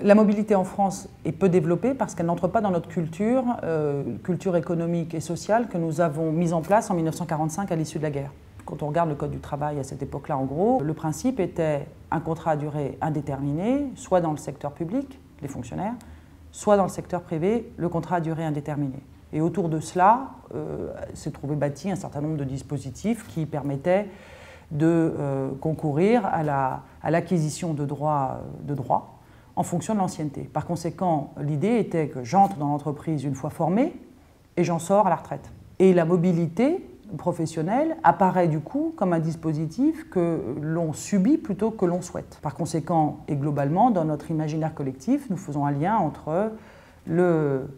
La mobilité en France est peu développée parce qu'elle n'entre pas dans notre culture, culture économique et sociale que nous avons mise en place en 1945 à l'issue de la guerre. Quand on regarde le Code du travail à cette époque-là, en gros, le principe était un contrat à durée indéterminée, soit dans le secteur public, les fonctionnaires, soit dans le secteur privé, le contrat à durée indéterminée. Et autour de cela, s'est trouvé bâti un certain nombre de dispositifs qui permettaient de concourir à l'acquisition de droits en fonction de l'ancienneté. Par conséquent, l'idée était que j'entre dans l'entreprise une fois formé et j'en sors à la retraite. Et la mobilité professionnelle apparaît du coup comme un dispositif que l'on subit plutôt que l'on souhaite. Par conséquent, et globalement, dans notre imaginaire collectif, nous faisons un lien entre le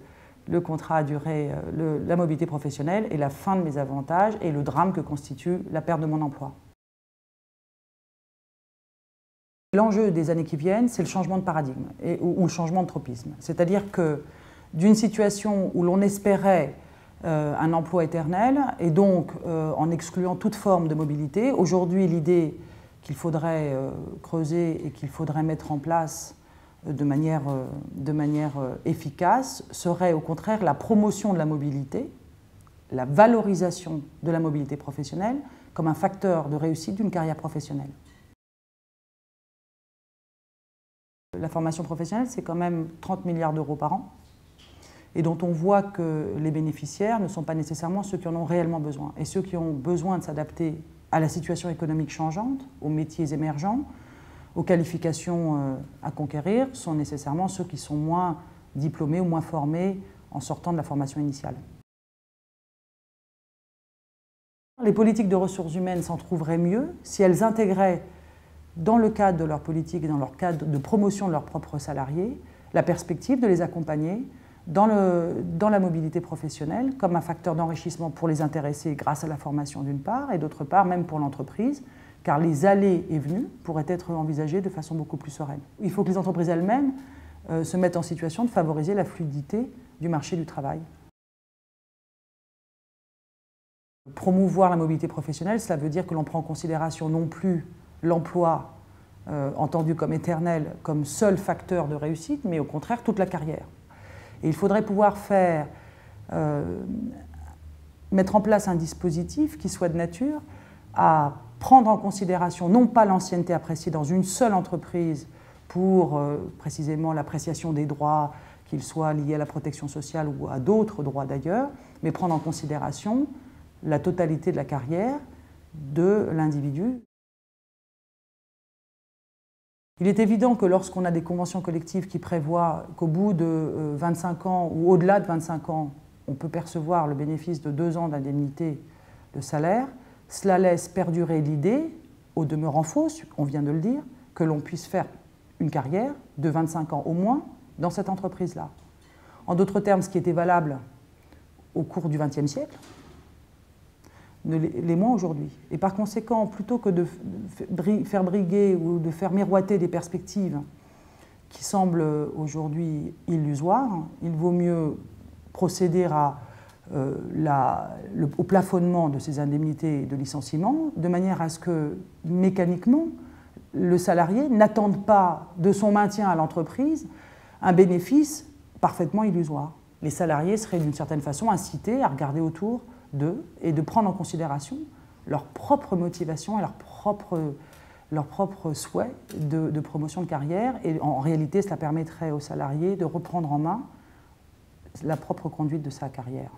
contrat à durée, la mobilité professionnelle et la fin de mes avantages et le drame que constitue la perte de mon emploi. L'enjeu des années qui viennent, c'est le changement de paradigme ou le changement de tropisme. C'est-à-dire que d'une situation où l'on espérait un emploi éternel et donc en excluant toute forme de mobilité, aujourd'hui l'idée qu'il faudrait creuser et qu'il faudrait mettre en place de manière efficace serait au contraire la promotion de la mobilité, la valorisation de la mobilité professionnelle comme un facteur de réussite d'une carrière professionnelle. La formation professionnelle, c'est quand même 30 milliards d'euros par an et dont on voit que les bénéficiaires ne sont pas nécessairement ceux qui en ont réellement besoin. Et ceux qui ont besoin de s'adapter à la situation économique changeante, aux métiers émergents, aux qualifications à conquérir, sont nécessairement ceux qui sont moins diplômés ou moins formés en sortant de la formation initiale. Les politiques de ressources humaines s'en trouveraient mieux si elles intégraient dans le cadre de leur politique et dans leur cadre de promotion de leurs propres salariés, la perspective de les accompagner dans la mobilité professionnelle comme un facteur d'enrichissement pour les intéressés grâce à la formation d'une part, et d'autre part même pour l'entreprise, car les allées et venues pourraient être envisagées de façon beaucoup plus sereine. Il faut que les entreprises elles-mêmes se mettent en situation de favoriser la fluidité du marché du travail. Promouvoir la mobilité professionnelle, cela veut dire que l'on prend en considération non plus l'emploi entendu comme éternel, comme seul facteur de réussite, mais au contraire toute la carrière. Et il faudrait pouvoir mettre en place un dispositif qui soit de nature à prendre en considération non pas l'ancienneté appréciée dans une seule entreprise pour précisément l'appréciation des droits, qu'ils soient liés à la protection sociale ou à d'autres droits d'ailleurs, mais prendre en considération la totalité de la carrière de l'individu. Il est évident que lorsqu'on a des conventions collectives qui prévoient qu'au bout de 25 ans ou au-delà de 25 ans, on peut percevoir le bénéfice de 2 ans d'indemnité de salaire, cela laisse perdurer l'idée, au demeurant fausse, on vient de le dire, que l'on puisse faire une carrière de 25 ans au moins dans cette entreprise-là. En d'autres termes, ce qui était valable au cours du XXe siècle, ne l'est moins aujourd'hui. Et par conséquent, plutôt que de faire briguer ou de faire miroiter des perspectives qui semblent aujourd'hui illusoires, il vaut mieux procéder au plafonnement de ces indemnités de licenciement, de manière à ce que, mécaniquement, le salarié n'attende pas de son maintien à l'entreprise un bénéfice parfaitement illusoire. Les salariés seraient d'une certaine façon incités à regarder autour d'eux et de prendre en considération leur propre motivation et leur propre souhait de promotion de carrière. Et en réalité, cela permettrait aux salariés de reprendre en main la propre conduite de sa carrière.